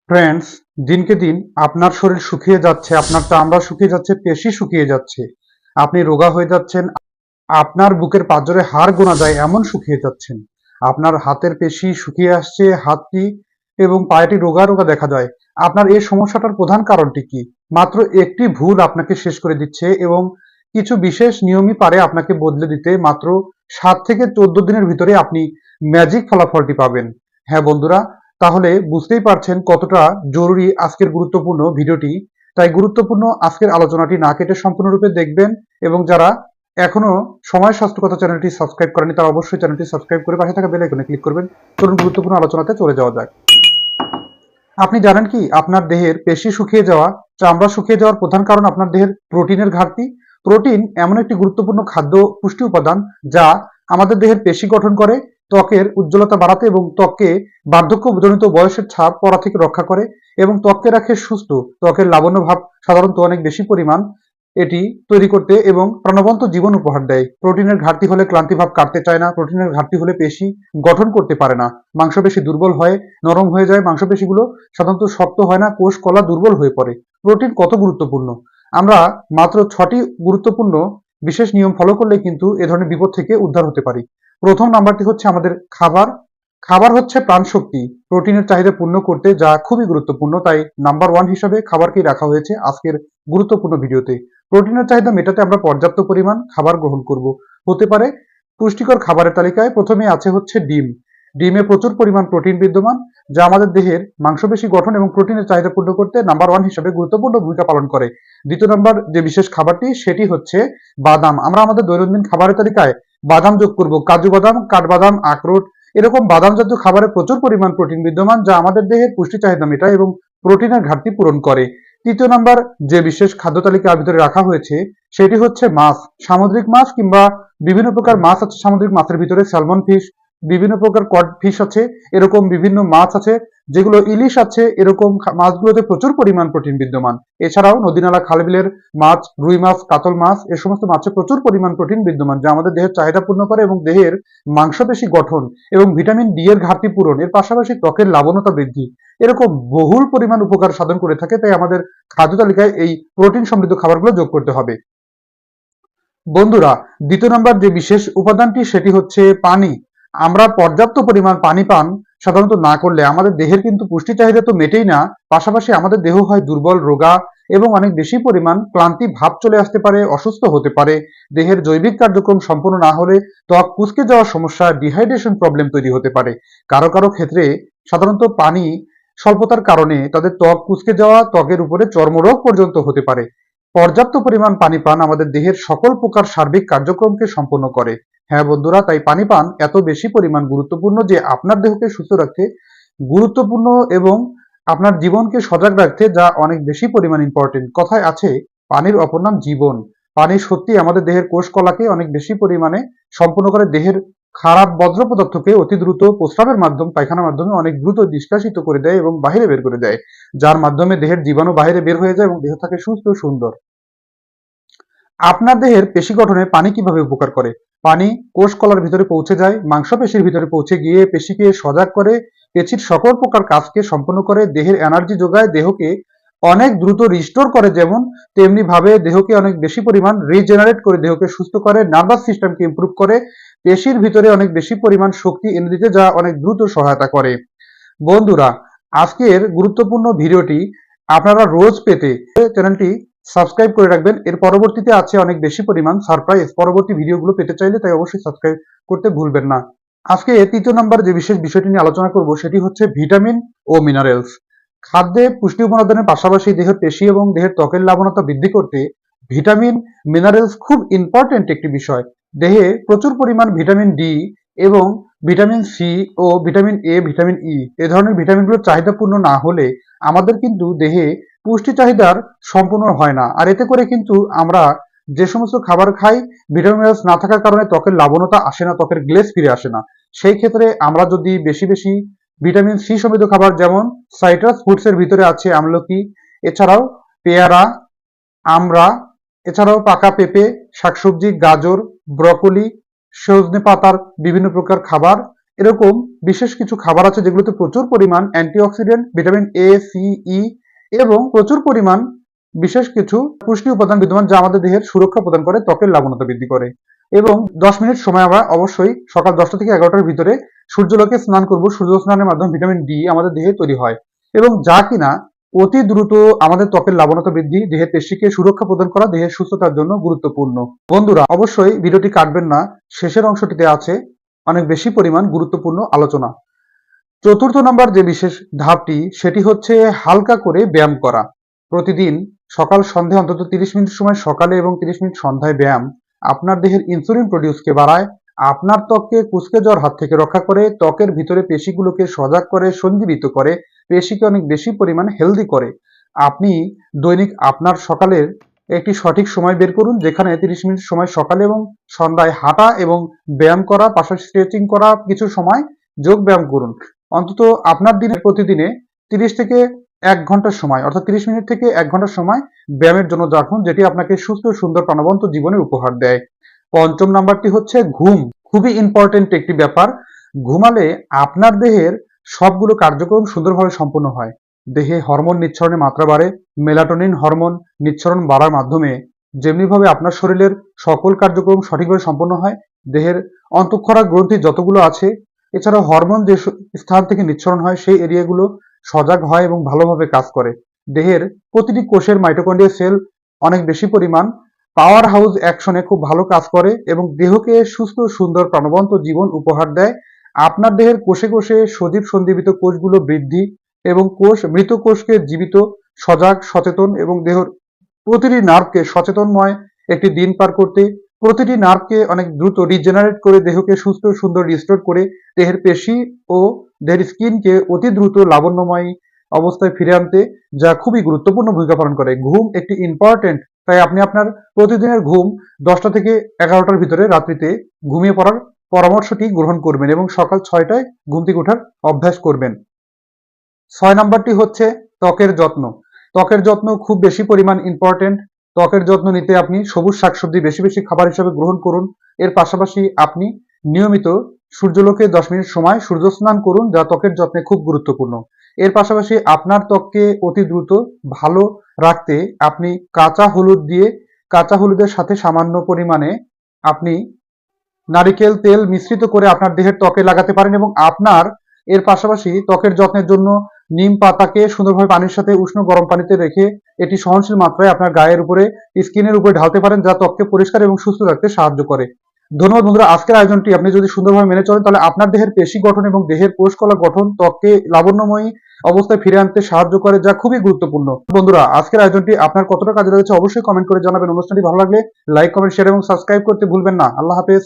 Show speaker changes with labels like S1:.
S1: Friends, দিনকে দিন আপনার শরীর শুকিয়ে যাচ্ছে, আপনার চামড়া শুকিয়ে যাচ্ছে, পেশি শুকিয়ে যাচ্ছে, আপনি রোগা হয়ে যাচ্ছেন, আপনার বুকের পাঁজরে হাড় গোনা যায় এমন শুকিয়ে যাচ্ছেন, আপনার হাতের পেশি শুকিয়ে আসছে, হাতটি এবং পায়েটি রোগা রোগা দেখা যায়। আপনার এই সমস্যাটার প্রধান কারণটি কি? মাত্র একটি ভুল আপনাকে শেষ করে দিচ্ছে এবং কিছু বিশেষ নিয়মই পারে আপনাকে বদলে দিতে। মাত্র 7 থেকে 14 দিনের ভিতরে আপনি ম্যাজিক ফলাফলটি পাবেন। হ্যাঁ বন্ধুরা, তাহলে বুঝতেই পারছেন কতটা জরুরি আজকের গুরুত্বপূর্ণ ভিডিওটি। তাই গুরুত্বপূর্ণ আজকের আলোচনাটি না কেটে সম্পূর্ণরূপে দেখবেন এবং যারা এখনো সময় স্বাস্থ্য কথা চ্যানেলটি সাবস্ক্রাইব করেনি তারা অবশ্যই চ্যানেলটি সাবস্ক্রাইব করে পাশে থাকা বেল আইকনে ক্লিক করবেন। চলুন গুরুত্বপূর্ণ আলোচনাতে চলে যাওয়া যাক। আপনি জানেন কি আপনার দেহের পেশি শুকিয়ে যাওয়া, চামড়া শুকিয়ে যাওয়ার প্রধান কারণ আপনার দেহের প্রোটিনের ঘাটতি? প্রোটিন এমন একটি গুরুত্বপূর্ণ খাদ্য পুষ্টি উপাদান যা আমাদের দেহের পেশি গঠন করে, ত্বকের উজ্জ্বলতা বাড়াতে এবং ত্বককে বার্ধক্যজনিত বয়সের ছাপ পড়া থেকে রক্ষা করে এবং ত্বককে রাখে সুস্থ। ত্বকের লাবণ্য ভাব সাধারণত অনেক বেশি পরিমাণ এটি তৈরি করতে এবং প্রাণবন্ত জীবন উপহার দেয়। প্রোটিনের ঘাটতি হলে ক্লান্তি ভাব কাটতে চায় না, প্রোটিনের ঘাটতি হলে পেশি গঠন করতে পারে না, মাংসপেশি দুর্বল হয়, নরম হয়ে যায়, মাংসপেশিগুলো সাধারণত শক্ত হয় না, কোষ কলা দুর্বল হয়ে পড়ে। প্রোটিন কত গুরুত্বপূর্ণ? আমরা মাত্র 6টি গুরুত্বপূর্ণ বিশেষ নিয়ম ফলো করলে কিন্তু এ ধরনের বিপদ থেকে উদ্ধার হতে পারি। প্রথম নাম্বারটি হচ্ছে আমাদের খাবার। খাবার হচ্ছে প্রাণশক্তি প্রোটিনের চাহিদা পূর্ণ করতে, যা খুবই গুরুত্বপূর্ণ। তাই নাম্বার 1 হিসাবে খাবারকেই রাখা হয়েছে আজকের গুরুত্বপূর্ণ ভিডিওতে। প্রোটিনের চাহিদা মেটাতে আমরা পর্যাপ্ত পরিমাণ খাবার গ্রহণ করব। হতে পারে পুষ্টিকর খাবারের তালিকায় প্রথমে আছে হচ্ছে ডিম। ডিমে প্রচুর পরিমাণ প্রোটিন বিদ্যমান, যা আমাদের দেহের মাংসপেশি গঠন এবং প্রোটিনের চাহিদা পূর্ণ করতে নাম্বার 1 হিসেবে গুরুত্বপূর্ণ ভূমিকা পালন করে। দ্বিতীয় নাম্বার যে বিশেষ খাবারটি সেটি হচ্ছে বাদাম। আমরা আমাদের দৈনন্দিন খাবারের তালিকায় বাদাম যোগ করব। কাজু বাদাম, কাঠবাদাম, আখরোট, এরকম বাদাম জাতীয় খাবারে প্রচুর পরিমাণ প্রোটিন বিদ্যমান, যা আমাদের দেহের পুষ্টি চাহিদা মেটায় এবং প্রোটিনের ঘাটতি পূরণ করে। তৃতীয় নাম্বার যে বিশেষ খাদ্য তালিকার ভিতরে রাখা হয়েছে সেটি হচ্ছে মাছ। সামুদ্রিক মাছ কিংবা বিভিন্ন প্রকার মাছ আছে সামুদ্রিক মাছের ভিতরে, স্যালমন ফিশ, বিভিন্ন প্রকার কড ফিশ আছে, এরকম বিভিন্ন মাছ আছে, যেগুলো ইলিশ আছে, এরকম মাছগুলোতে প্রচুর পরিমাণ প্রোটিন বিদ্যমান। এছাড়াও নদীনালা খালবিলের মাছ, রুই মাছ, কাতল মাছ, এ সমস্ত মাছে প্রচুর পরিমাণ প্রোটিন বিদ্যমান, যা আমাদের দেহের চাহিদা পূর্ণ করে এবং দেহের মাংসপেশি গঠন এবং ভিটামিন ডি এর ঘাটতি পূরণ, এর পাশাপাশি ত্বকের লাবণ্যতা বৃদ্ধি, এরকম বহুল পরিমাণ উপকার সাধন করে থাকে। তাই আমাদের খাদ্য তালিকায় এই প্রোটিন সমৃদ্ধ খাবারগুলো যোগ করতে হবে। বন্ধুরা, দ্বিতীয় নম্বর যে বিশেষ উপাদানটি সেটি হচ্ছে পানি। আমরা পর্যাপ্ত পরিমাণ পানি পান সাধারণত না করলে আমাদের দেহের কিন্তু পুষ্টি চাহিদা তো মেটেই না, পাশাপাশি আমাদের দেহ হয় দুর্বল, রোগা এবং অনেক বেশি পরিমাণ ক্লান্তি ভাব চলে আসতে পারে, অসুস্থ হতে পারে। দেহের জৈবিক কার্যক্রম সম্পূর্ণ না হলে ত্বক কুঁচকে যাওয়ার সমস্যা, ডিহাইড্রেশন প্রবলেম তৈরি হতে পারে। কারো কারো ক্ষেত্রে সাধারণত পানি স্বল্পতার কারণে তাদের ত্বক কুঁচকে যাওয়া, ত্বকের উপরে চর্মরোগ পর্যন্ত হতে পারে। পর্যাপ্ত পরিমাণ পানি পান আমাদের দেহের সকল প্রকার সার্বিক কার্যক্রমকে সম্পন্ন করে। হ্যাঁ বন্ধুরা, তাই পানি পান এত বেশি পরিমাণ গুরুত্বপূর্ণ যে আপনার দেহকে সুস্থ রাখতে গুরুত্বপূর্ণ এবং আপনার জীবনকে সজাগ রাখতে যা অনেক বেশি পরিমাণ ইম্পর্টেন্ট। কথায় আছে পানির অপর নাম জীবন। পানি সত্যি আমাদের দেহের কোষ কলাকে অনেক বেশি পরিমাণে সম্পূর্ণ করে, দেহের খারাপ বজ্র পদার্থকে অতি দ্রুত প্রস্রাবের মাধ্যমে, পায়খানার মাধ্যমে অনেক দ্রুত নিষ্কাশিত করে দেয় এবং বাহিরে বের করে দেয়, যার মাধ্যমে দেহের জীবাণু বাইরে বের হয়ে যায় এবং দেহ থাকে সুস্থ সুন্দর। আপনার দেহের পেশি গঠনে পানি কিভাবে উপকার করে? পানি কোষ কলার ভিতরে পৌঁছে যায়, মাংসপেশির ভিতরে পৌঁছে গিয়ে পেশিকে সজাগ করে, পেশির সকল প্রকার কাজকে সম্পন্ন করে, দেহের এনার্জি যোগায়, দেহকে অনেক দ্রুত রিস্টোর করে, যেমন তেমনি ভাবে দেহকে অনেক বেশি পরিমাণ রিজেনারেট করে, দেহকে সুস্থ করে, নার্ভাস সিস্টেমকে ইমপ্রুভ করে, পেশির ভিতরে অনেক বেশি পরিমাণ শক্তি এনে দিতে যা অনেক দ্রুত সহায়তা করে। বন্ধুরা, আজকের গুরুত্বপূর্ণ ভিডিওটি আপনারা রোজ পেতে চ্যানেলটি সাবস্ক্রাইব করে রাখবেন। এর পরবর্তীতে আছে অনেক বেশি পরিমাণ সারপ্রাইজ, পরবর্তী ভিডিওগুলো পেতে চাইলে তাই অবশ্যই সাবস্ক্রাইব করতে ভুলবেন না। আজকে তৃতীয় নম্বর যে বিশেষ বিষয়টি নিয়ে আলোচনা করব সেটি হচ্ছে ভিটামিন ও মিনারেলস। খাদ্যে পুষ্টি উপাদানের পাশাপাশি দেহের পেশি এবং দেহের ত্বকের লাবণতা বৃদ্ধি করতে ভিটামিন, মিনারেলস খুব ইম্পর্টেন্ট একটি বিষয়। দেহে প্রচুর পরিমাণ ভিটামিন ডি এবং ভিটামিন সি ও ভিটামিন এ, ভিটামিন ই, এ ধরনের ভিটামিনগুলোর চাহিদা পূর্ণ না হলে আমাদের কিন্তু দেহে পুষ্টি চাহিদার সম্পূর্ণ হয় না। আর এতে করে কিন্তু আমরা যে সমস্ত খাবার খাই, ভিটামিন মিনারেলস না থাকার কারণে ত্বকের লাবণতা আসে না, ত্বকের গ্লেজ ফিরে আসে না। সেই ক্ষেত্রে আমরা যদি বেশি বেশি ভিটামিন সি সমৃদ্ধ খাবার, যেমন সাইট্রাস ফুডস এর ভিতরে আছে আমলকি, এছাড়াও পেয়ারা, আমড়া, এছাড়াও পাকা পেঁপে, শাকসবজি, গাজর, ব্রকলি, সজনে পাতার বিভিন্ন প্রকার খাবার, এরকম বিশেষ কিছু খাবার আছে যেগুলোতে প্রচুর পরিমাণ অ্যান্টিঅক্সিডেন্ট, ভিটামিন এ, সি, ই এবং প্রচুর পরিমাণ বিশেষ কিছু পুষ্টি উপাদান বিদ্যমান যা আমাদের দেহের সুরক্ষা প্রদান করে, ত্বকের লবণতা বৃদ্ধি করে। এবং 10 মিনিট সময় আমরা অবশ্যই সকাল 10টা থেকে 11টার ভিতরে সূর্যালোকে স্নান করব। সূর্য স্নানের মাধ্যমে ভিটামিন ডি আমাদের দেহে তৈরি হয় এবং যা কিনা অতি দ্রুত আমাদের ত্বকের লবণতা বৃদ্ধি, দেহের পেশিকে সুরক্ষা প্রদান করা, দেহের সুস্থতার জন্য গুরুত্বপূর্ণ। বন্ধুরা অবশ্যই ভিডিওটি কাটবেন না, শেষের অংশটিতে আছে অনেক বেশি পরিমাণ গুরুত্বপূর্ণ আলোচনা। চতুর্থ নম্বর যে বিশেষ ধাপটি সেটি হচ্ছে হালকা করে ব্যায়াম করা। প্রতিদিন সকাল সন্ধ্যায় অন্তত 30 মিনিট সময় সকালে এবং 30 মিনিট সন্ধ্যায় ব্যায়াম আপনার দেহের ইনসুলিন প্রডিউসকে বাড়ায়, আপনার ত্বককে কুঁচকে যাওয়ার হাত থেকে রক্ষা করে, ত্বকের ভিতরে পেশিগুলোকে সজাগ করে, সঞ্জীবিত করে, পেশিকে অনেক বেশি পরিমাণ হেলদি করে। আপনি দৈনিক আপনার সকালের একটি সঠিক সময় বের করুন যেখানে 30 মিনিট সময় সকালে এবং সন্ধ্যায় হাঁটা এবং ব্যায়াম করা, পাশাপাশি স্ট্রেচিং করা, কিছু সময় যোগ ব্যায়াম করুন। অন্তত আপনার দিনে প্রতিদিনে 30 থেকে 1 ঘন্টার সময়, অর্থাৎ 30 মিনিট থেকে 1 ঘন্টার সময় ব্যায়ামের জন্য রাখুন, যেটি আপনাকে সুস্থ, সুন্দর, প্রাণবন্ত জীবনের উপহার দেয়। পঞ্চম নাম্বারটি হচ্ছে ঘুম। খুবই ইম্পর্টেন্ট একটি ব্যাপার। ঘুমালে আপনার দেহের সবগুলো কার্যক্রম সুন্দরভাবে সম্পন্ন হয়। দেহে হরমোন নিঃসরণের মাত্রা বাড়ে। মেলাটোনিন হরমোন নিঃসরণ বাড়ার মাধ্যমে যেমনিভাবে আপনার শরীরের সকল কার্যক্রম সঠিকভাবে সম্পন্ন হয়, দেহের অন্তঃক্ষরা গ্রন্থি যতগুলো আছে, এছাড়াও হরমোন যে স্থান থেকে নিঃসরণ হয় সেই এরিয়াগুলো সজাগ হয় এবং ভালোভাবে কাজ করে। দেহের প্রতিটি কোষের মাইটোকন্ড্রিয়া সেল অনেক বেশি পরিমাণ পাওয়ার হাউস অ্যাকশনে খুব ভালো কাজ করে এবং দেহকে সুস্থ, সুন্দর, প্রাণবন্ত জীবন উপহার দেয়। আপনার দেহের কোষে কোষে সজীব সন্দীপিত কোষগুলো বৃদ্ধি এবং মৃত কোষকে জীবিত, সজাগ, সচেতন এবং দেহের প্রতিটি নার্ভকে সচেতনময় একটি দিন পার করতে, প্রতিটি নার্ভকে অনেক দ্রুত রিজেনারেট করে, দেহকে সুস্থ, সুন্দর রিস্টোর করে, দেহের পেশি ও দেহের স্কিনকে অতি দ্রুত লাবণ্যময় অবস্থায় ফিরে আনতে, যা খুবই গুরুত্বপূর্ণ ভূমিকা পালন করে। ঘুম একটি ইম্পর্টেন্ট, তাই আপনি আপনার প্রতিদিনের ঘুম 10টা থেকে 11টার ভিতরে রাত্রিতে ঘুমিয়ে পড়ার পরামর্শটি গ্রহণ করবেন এবং সকাল 6টায় ঘুম থেকে ওঠার অভ্যাস করবেন। 6 নাম্বারটি হচ্ছে ত্বকের যত্ন। ত্বকের যত্ন খুব বেশি পরিমাণ ইম্পর্টেন্ট। ত্বকের যত্ন নিতে আপনি সবুজ শাকসবজি বেশি বেশি খাবার হিসেবে গ্রহণ করুন। এর পাশাপাশি আপনি নিয়মিত সূর্যালোকে 10 মিনিট সময় সূর্য স্নান করুন, যা ত্বকের যত্নে খুব গুরুত্বপূর্ণ। এর পাশাপাশি আপনার ত্বককে অতি দ্রুত ভালো রাখতে আপনি কাঁচা হলুদের সাথে সামান্য পরিমাণে আপনি নারিকেল তেল মিশ্রিত করে আপনার দেহের ত্বকে লাগাতে পারেন এবং আপনার এর পাশাপাশি ত্বকের যত্নের জন্য নিম পাতাকে সুন্দরভাবে পানির সাথে উষ্ণ গরম পানিতে রেখে এটি সহনশীল মাত্রায় আপনার গায়ের উপরে, স্কিনের উপরে ঢালতে পারেন, যা ত্বককে পরিষ্কার এবং সুস্থ রাখতে সাহায্য করে। ধন্যবাদ বন্ধুরা। আজকের আয়োজনটি আপনি যদি সুন্দরভাবে মেনে চলেন তাহলে আপনার দেহের পেশি গঠন এবং দেহের কোষকলা গঠন, ত্বককে লাবণ্যময়ী অবস্থায় ফিরে আনতে সাহায্য করে, যা খুবই গুরুত্বপূর্ণ। বন্ধুরা আজকের আয়োজনটি আপনার কতটা কাজে লেগেছে অবশ্যই কমেন্ট করে জানাবেন। অনুষ্ঠানটি ভালো লাগলে লাইক, কমেন্ট, শেয়ার এবং সাবস্ক্রাইব করতে ভুলবেন না। আল্লাহ হাফেজ।